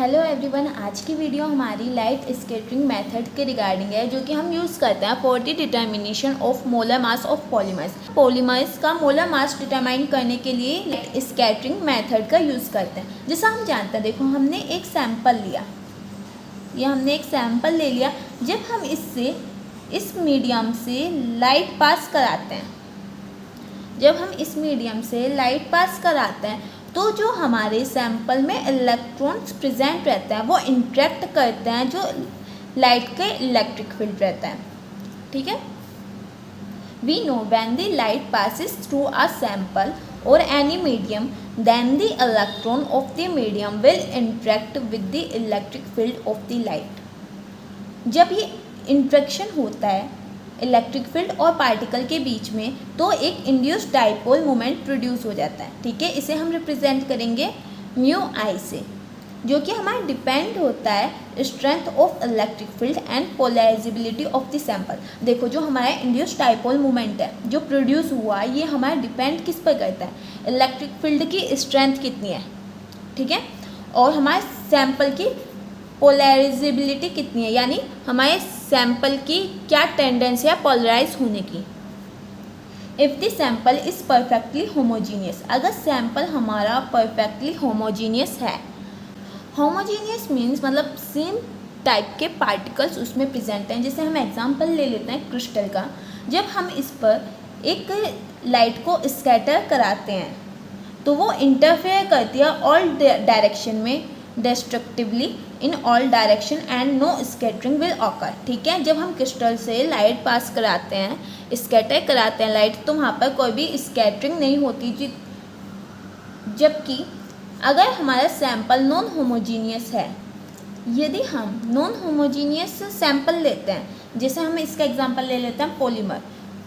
Hello everyone, आज की video हमारी लाइट स्कैटरिंग मेथड के रिगार्डिंग है, जो कि हम यूज़ करते हैं for the determination of molar mass of polymers. Polymers का मोलर मास डिटरमाइन करने के लिए लाइट स्कैटरिंग मेथड का यूज़ करते हैं। जैसा हम जानते हैं, देखो हमने एक सैंपल लिया, ये हमने एक सैंपल ले लिया। जब हम इस मीडियम से लाइट पास कराते हैं, जब हम इस मीडियम से लाइट पास कराते हैं तो जो हमारे सैंपल में इलेक्ट्रॉन्स प्रेजेंट रहते हैं वो इंटरेक्ट करते हैं जो लाइट के इलेक्ट्रिक फील्ड रहता है। ठीक है, we know when the light passes through a sample or any medium then the electron of the medium will interact with the electric field of the light. जब ये इंटरेक्शन होता है electric field और particle के बीच में, तो एक induced dipole moment produce हो जाता है। ठीक है, इसे हम रिप्रेजेंट करेंगे म्यू आई से, जो कि हमारा डिपेंड होता है strength of electric field and polarisability of the sample. देखो, जो हमारा इंड्यूस्ड डाइपोल मोमेंट है जो प्रोड्यूस हुआ, ये हमारा डिपेंड किस पर करता है, इलेक्ट्रिक फील्ड की स्ट्रेंथ कितनी है। ठीक है, और हमारे सैंपल की पोलराइजेबिलिटी कितनी है, यानी हमारे सैंपल की क्या टेंडेंसी है पोलराइज होने की। If the sample is perfectly homogeneous, अगर सैंपल हमारा परफेक्टली होमोजीनियस है, होमोजीनियस मीन्स मतलब सेम टाइप के पार्टिकल्स उसमें प्रेजेंट हैं। जैसे हम एग्जांपल ले लेते हैं क्रिस्टल का। जब हम इस पर एक लाइट को स्कैटर कराते हैं तो वो इंटरफेयर करती है ऑल डायरेक्शन में destructively in all direction and no scattering will occur. ठीक है, जब हम क्रिस्टल से लाइट पास कराते हैं, स्कैटर कराते हैं लाइट, तो वहाँ पर कोई भी स्कैटरिंग नहीं होती। जबकि अगर हमारा सैंपल नॉन होमोजीनियस है, यदि हम नॉन होमोजीनियस सैंपल लेते हैं, जैसे हम इसका एग्जांपल ले लेते हैं polymer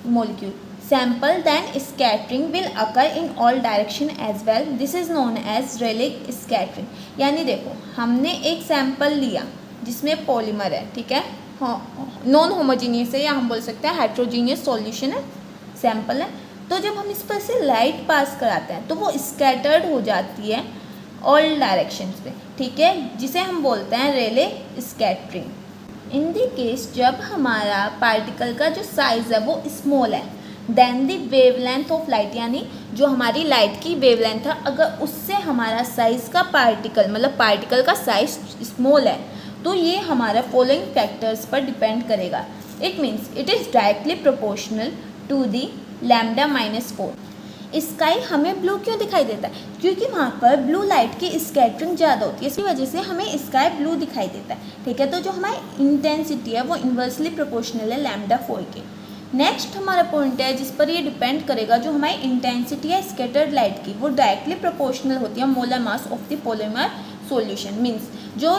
molecule sample, then scattering will occur in all direction as well. This is known as Rayleigh scattering. यानी देखो, हमने एक सैंपल लिया जिसमें पॉलीमर है, ठीक है, नॉन होमोजीनियस है, या हम बोल सकते हैं हेट्रोजीनियस सॉल्यूशन है, सैंपल है। तो जब हम इस पर से लाइट पास कराते हैं तो वो स्कैटर्ड हो जाती है ऑल डायरेक्शंस पे। ठीक है, जिसे हम बोलते हैं रेले स्कैटरिंग। इन द केस जब हमारा पार्टिकल का जो साइज़ है वो स्मॉल है, then the wavelength of light, यानी जो हमारी लाइट की वेवलेंथ है, अगर उससे हमारा साइज़ का पार्टिकल मतलब पार्टिकल का साइज स्मॉल है, तो ये हमारा फॉलोइंग फैक्टर्स पर डिपेंड करेगा। It means it is directly proportional to the lambda -4। Sky हमें ब्लू क्यों दिखाई देता है? क्योंकि वहाँ पर ब्लू लाइट की स्कैटरिंग ज़्यादा होती है, इसी वजह से हमें स्काई ब्लू दिखाई देता है। ठीक है, तो जो हमारी इंटेंसिटी है वो इन्वर्सली प्रोपोर्शनल है λ4 के। नेक्स्ट हमारा पॉइंट है जिस पर ये डिपेंड करेगा, जो हमारी इंटेंसिटी है स्कैटर्ड लाइट की, वो डायरेक्टली प्रोपोर्शनल होती है molar mass of the polymer solution. Means जो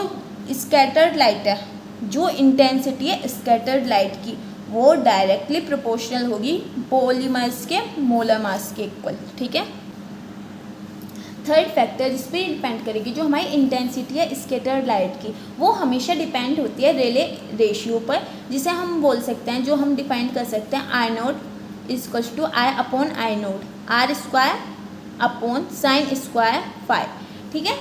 स्कैटर्ड लाइट है, जो इंटेंसिटी है स्कैटर्ड लाइट की, वो डायरेक्टली प्रोपोर्शनल होगी पॉलीमर्स के मोलर मास के इक्वल। ठीक है, थर्ड फैक्टर जिस पर डिपेंड करेगी, जो हमारी इंटेंसिटी है स्कैटर्ड लाइट की, वो हमेशा डिपेंड होती है रेले रेशियो पर, जिसे हम बोल सकते हैं, जो हम डिफाइन कर सकते हैं I naught equals to I upon I naught R² upon sine square 5। ठीक है,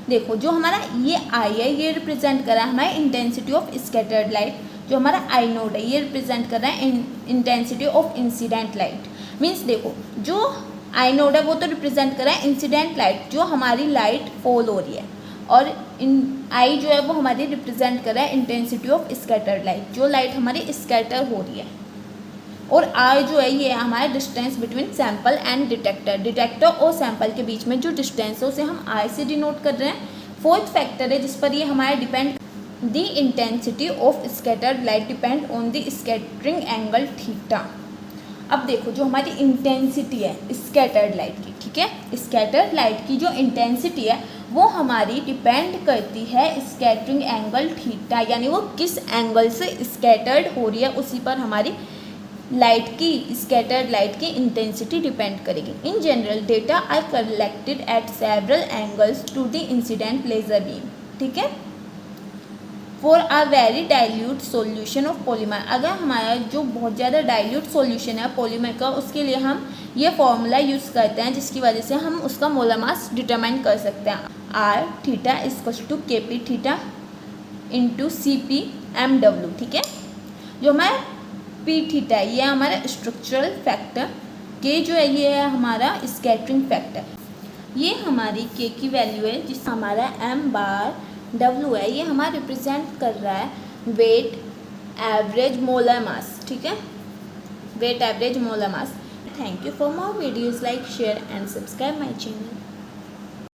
देखो जो हमारा ये I है, ये रिप्रेजेंट कर रहा है हमारी इंटेंसिटी ऑफ स्कैटर्ड लाइट। जो हमारा I नोट है, ये रिप्रेजेंट कर रहा है intensity of incident light. Means देखो, जो आई नोड है वो तो रिप्रेजेंट कर रहा है इंसिडेंट लाइट, जो हमारी लाइट फॉल हो रही है, और आई जो है वो हमारी रिप्रेजेंट कर रहा है इंटेंसिटी ऑफ स्कैटर्ड लाइट, जो लाइट हमारी स्कैटर हो रही है। और आर जो है ये हमारा distance between sample and detector, detector और सैंपल के बीच में जो डिस्टेंस है उसे हम आर से डिनोट कर रहे हैं। फोर्थ फैक्टर है जिस पर ये हमारा depend, the intensity of scattered light depend on the scattering angle theta. अब देखो, जो हमारी इंटेंसिटी है स्कैटर्ड लाइट की, ठीक है, स्कैटर्ड लाइट की जो इंटेंसिटी है वो हमारी डिपेंड करती है स्कैटरिंग एंगल थीटा, यानी वो किस एंगल से स्कैटर्ड हो रही है उसी पर हमारी लाइट की, स्कैटर्ड लाइट की इंटेंसिटी डिपेंड करेगी। In general data are collected at several angles to the incident laser beam. ठीक है, for a very dilute solution of polymer, अगर हमारा जो बहुत ज़्यादा डाइल्यूट सॉल्यूशन है पॉलीमर का, उसके लिए हम ये फॉर्मूला यूज़ करते हैं, जिसकी वजह से हम उसका मोलर मास डिटरमाइन कर सकते हैं। R theta equals to K P theta into C P M W. ठीक है, जो हमारा पी थीटा है ये हमारा स्ट्रक्चरल फैक्टर, के जो है ये है हमारा स्कैटरिंग फैक्टर, ये हमारी के की वैल्यू है, जिस हमारा एम बार डब्ल्यू है ये हमारा रिप्रेजेंट कर रहा है वेट एवरेज मोलर मास। ठीक है, weight average molar mass. Thank you for more videos, like share and subscribe my channel.